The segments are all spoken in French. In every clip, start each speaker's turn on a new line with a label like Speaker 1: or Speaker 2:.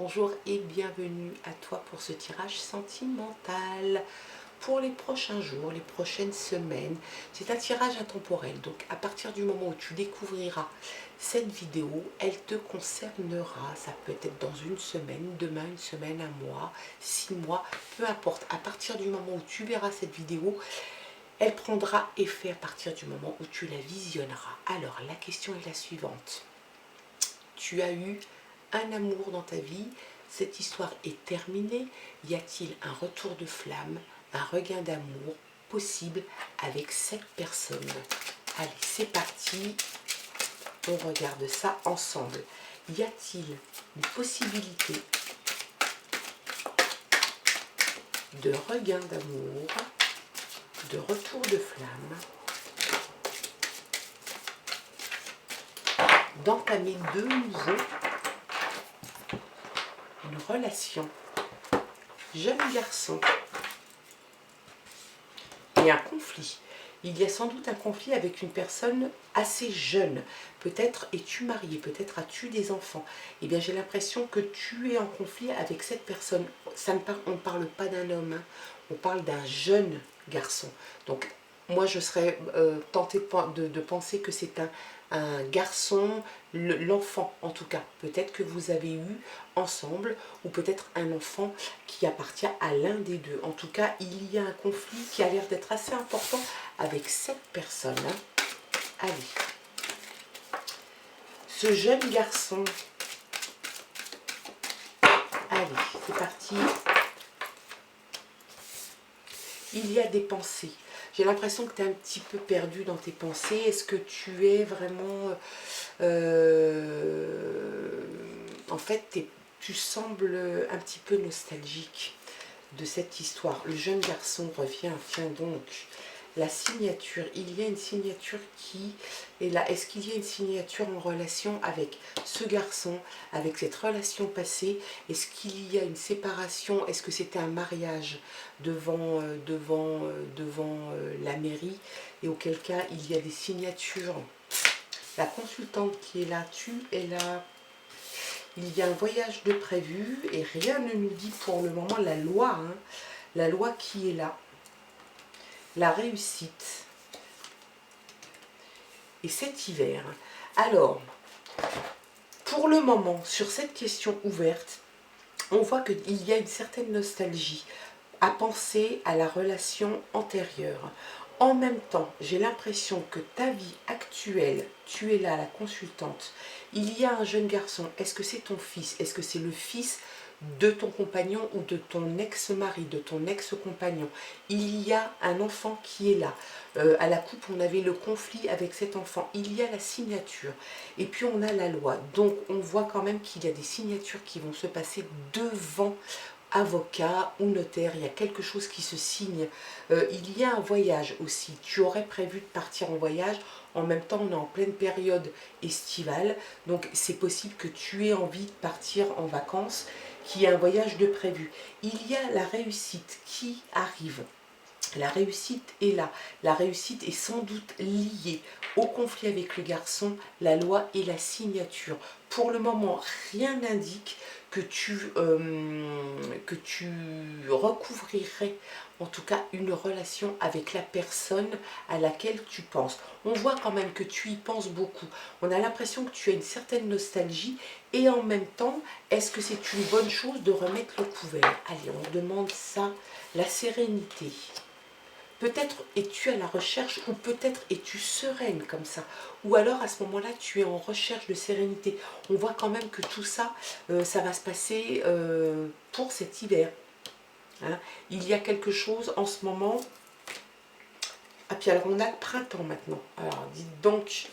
Speaker 1: bonjour et bienvenue à toi pour ce tirage sentimental pour les prochains jours, les prochaines semaines. C'est un tirage intemporel, donc à partir du moment où tu découvriras cette vidéo, elle te concernera. Ça peut être dans une semaine, demain, une semaine, un mois, 6 mois, peu importe. À partir du moment où tu verras cette vidéo, elle prendra effet à partir du moment où tu la visionneras. Alors la question est la suivante. Tu as eu un amour dans ta vie, cette histoire est terminée. Y a-t-il un retour de flamme, un regain d'amour possible avec cette personne? Allez, c'est parti, on regarde ça ensemble. Y a-t-il une possibilité de regain d'amour, de retour de flamme, d'entamer de nouveau une relation? Jeune garçon. Et un conflit. Il y a sans doute un conflit avec une personne assez jeune. Peut-être es-tu marié, peut-être as-tu des enfants. Eh bien, j'ai l'impression que tu es en conflit avec cette personne. On ne parle pas d'un homme, hein. On parle d'un jeune garçon. Donc, moi, je serais tentée de penser que c'est un garçon, l'enfant en tout cas. Peut-être que vous avez eu ensemble, ou peut-être un enfant qui appartient à l'un des deux. En tout cas, il y a un conflit qui a l'air d'être assez important avec cette personne. Hein. Allez. Ce jeune garçon. Allez, c'est parti. Il y a des pensées. J'ai l'impression que tu es un petit peu perdu dans tes pensées. Est-ce que tu es vraiment... en fait, tu sembles un petit peu nostalgique de cette histoire. Le jeune garçon revient. Tiens donc, la signature. Il y a une signature qui est là. Est-ce qu'il y a une signature en relation avec ce garçon, avec cette relation passée? Est-ce qu'il y a une séparation? Est-ce que c'était un mariage devant la mairie? Et auquel cas, il y a des signatures. La consultante qui est là, tu es là. Il y a un voyage de prévu et rien ne nous dit pour le moment la loi. Hein, la loi qui est là. La réussite. Et cet hiver. Alors, pour le moment, sur cette question ouverte, on voit qu'il y a une certaine nostalgie à penser à la relation antérieure. En même temps, j'ai l'impression que ta vie actuelle, tu es là, la consultante, il y a un jeune garçon, est-ce que c'est ton fils? Est-ce que c'est le fils de ton compagnon ou de ton ex-mari, de ton ex-compagnon? Il y a un enfant qui est là. À la coupe, on avait le conflit avec cet enfant. Il y a la signature. Et puis, on a la loi. Donc, on voit quand même qu'il y a des signatures qui vont se passer devant avocat ou notaire, il y a quelque chose qui se signe. Il y a un voyage aussi, tu aurais prévu de partir en voyage, en même temps on est en pleine période estivale, donc c'est possible que tu aies envie de partir en vacances, qu'il y ait un voyage de prévu. Il y a la réussite qui arrive. La réussite est là. La réussite est sans doute liée au conflit avec le garçon, la loi et la signature. Pour le moment, rien n'indique que tu recouvrirais en tout cas une relation avec la personne à laquelle tu penses. On voit quand même que tu y penses beaucoup. On a l'impression que tu as une certaine nostalgie et en même temps, est-ce que c'est une bonne chose de remettre le couvert? Allez, on demande ça, la sérénité. Peut-être es-tu à la recherche ou peut-être es-tu sereine comme ça. Ou alors à ce moment-là, tu es en recherche de sérénité. On voit quand même que tout ça, ça va se passer pour cet hiver. Hein. Il y a quelque chose en ce moment. Ah puis alors on a le printemps maintenant. Alors dites donc,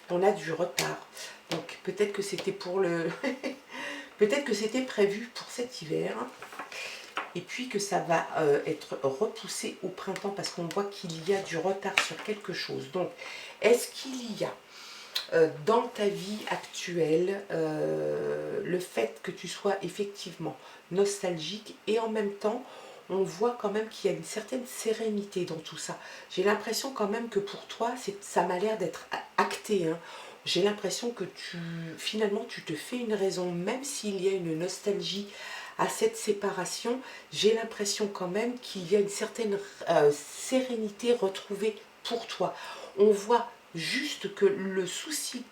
Speaker 1: on a du retard. Donc peut-être que c'était pour le... peut-être que c'était prévu pour cet hiver. Et puis que ça va être repoussé au printemps parce qu'on voit qu'il y a du retard sur quelque chose. Donc, est-ce qu'il y a dans ta vie actuelle le fait que tu sois effectivement nostalgique et en même temps, on voit quand même qu'il y a une certaine sérénité dans tout ça. J'ai l'impression quand même que pour toi, ça m'a l'air d'être acté. Hein. j'ai l'impression que finalement tu te fais une raison, même s'il y a une nostalgie à cette séparation, j'ai l'impression quand même qu'il y a une certaine sérénité retrouvée pour toi. On voit juste que le souci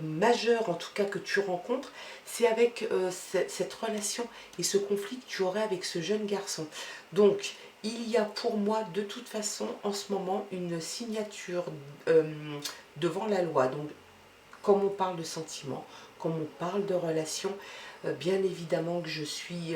Speaker 1: majeur en tout cas que tu rencontres, c'est avec cette relation et ce conflit que tu aurais avec ce jeune garçon. Donc il y a pour moi de toute façon en ce moment une signature devant la loi. Donc comme on parle de sentiments, comme on parle de relations, bien évidemment que je suis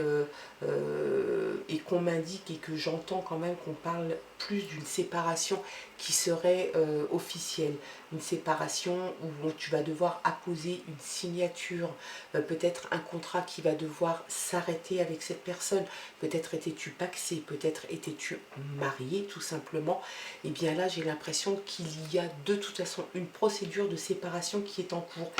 Speaker 1: et qu'on m'indique et que j'entends quand même qu'on parle plus d'une séparation qui serait officielle, une séparation où tu vas devoir apposer une signature, peut-être un contrat qui va devoir s'arrêter avec cette personne, peut-être étais-tu pacsé, peut-être étais-tu marié tout simplement. Et bien là j'ai l'impression qu'il y a de toute façon une procédure de séparation qui est en cours.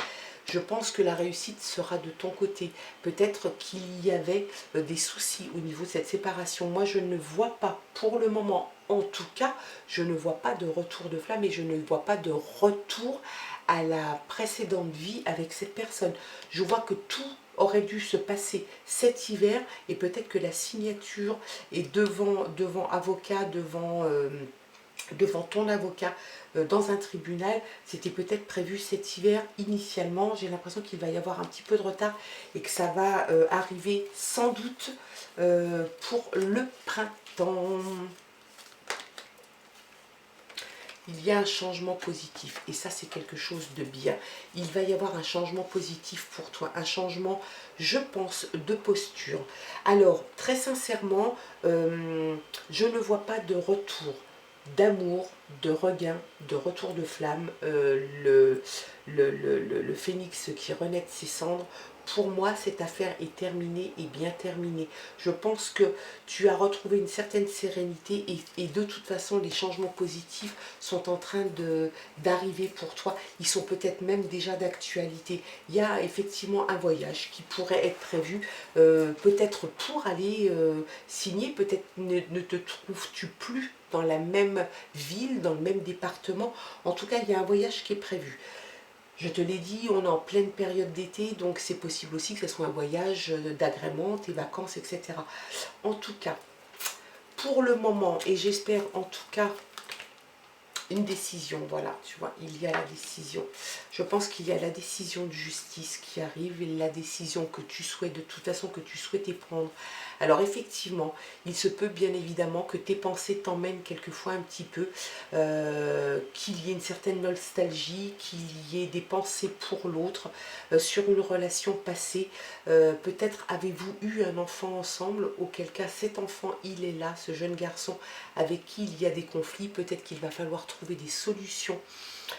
Speaker 1: Je pense que la réussite sera de ton côté. Peut-être qu'il y avait des soucis au niveau de cette séparation. Moi, je ne vois pas, pour le moment, en tout cas, je ne vois pas de retour de flamme et je ne vois pas de retour à la précédente vie avec cette personne. Je vois que tout aurait dû se passer cet hiver et peut-être que la signature est devant avocat, devant ton avocat dans un tribunal, c'était peut-être prévu cet hiver initialement. J'ai l'impression qu'il va y avoir un petit peu de retard et que ça va arriver sans doute pour le printemps. Il y a un changement positif et ça c'est quelque chose de bien. Il va y avoir un changement positif pour toi, un changement, je pense, de posture. Alors, très sincèrement, je ne vois pas de retour d'amour, de regain, de retour de flamme, le phénix qui renaît de ses cendres. Pour moi, cette affaire est terminée et bien terminée. Je pense que tu as retrouvé une certaine sérénité et de toute façon, les changements positifs sont en train d'arriver pour toi. Ils sont peut-être même déjà d'actualité. Il y a effectivement un voyage qui pourrait être prévu, peut-être pour aller signer, peut-être ne te trouves-tu plus dans la même ville, dans le même département. En tout cas, il y a un voyage qui est prévu. Je te l'ai dit, on est en pleine période d'été, donc c'est possible aussi que ce soit un voyage d'agrément, tes vacances, etc. En tout cas, pour le moment, et j'espère en tout cas une décision, voilà, tu vois, il y a la décision. Je pense qu'il y a la décision de justice qui arrive, et la décision que tu souhaites, de toute façon, que tu souhaitais prendre. Alors effectivement, il se peut bien évidemment que tes pensées t'emmènent quelquefois un petit peu, qu'il y ait une certaine nostalgie, qu'il y ait des pensées pour l'autre, sur une relation passée. Peut-être avez-vous eu un enfant ensemble, auquel cas cet enfant, il est là, ce jeune garçon avec qui il y a des conflits, peut-être qu'il va falloir trouver des solutions.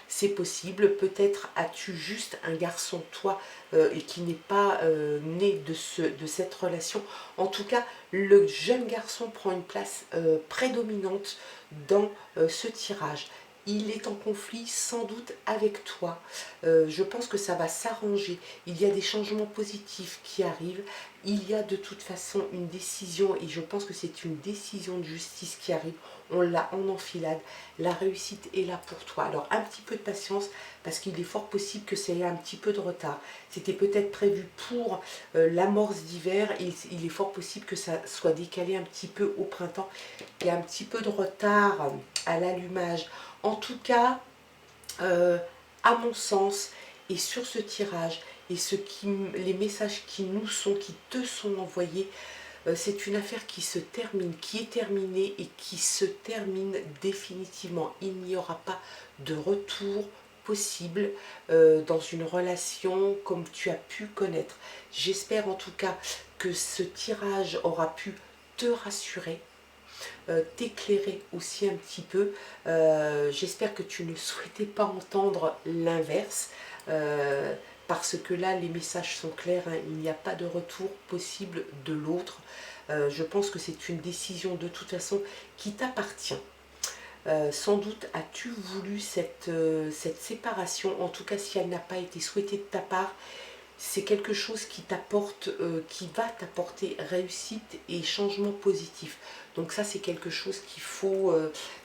Speaker 1: C'est possible, peut-être as-tu juste un garçon, toi, et qui n'est pas né de cette relation. En tout cas, le jeune garçon prend une place prédominante dans ce tirage. Il est en conflit sans doute avec toi. Je pense que ça va s'arranger. Il y a des changements positifs qui arrivent. Il y a de toute façon une décision et je pense que c'est une décision de justice qui arrive. On l'a en enfilade. La réussite est là pour toi. Alors un petit peu de patience parce qu'il est fort possible que ça ait un petit peu de retard. C'était peut-être prévu pour l'amorce d'hiver et il est fort possible que ça soit décalé un petit peu au printemps. Il y a un petit peu de retard à l'allumage. En tout cas, à mon sens, et sur ce tirage, et les messages qui te sont envoyés, c'est une affaire qui se termine, qui est terminée et qui se termine définitivement. Il n'y aura pas de retour possible dans une relation comme tu as pu connaître. J'espère en tout cas que ce tirage aura pu te rassurer, t'éclairer aussi un petit peu. J'espère que tu ne souhaitais pas entendre l'inverse, parce que là les messages sont clairs, hein, il n'y a pas de retour possible de l'autre. Je pense que c'est une décision de toute façon qui t'appartient. Sans doute as-tu voulu cette séparation, en tout cas si elle n'a pas été souhaitée de ta part, c'est quelque chose qui t'apporte, qui va t'apporter réussite et changement positif. Donc ça c'est quelque chose qu'il faut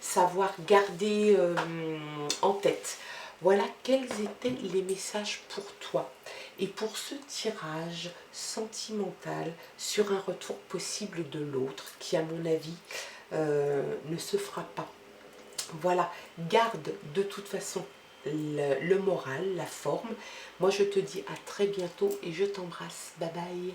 Speaker 1: savoir garder en tête. Voilà quels étaient les messages pour toi. Et pour ce tirage sentimental sur un retour possible de l'autre, qui à mon avis ne se fera pas. Voilà, garde de toute façon le moral, la forme. Moi je te dis à très bientôt et je t'embrasse. Bye bye.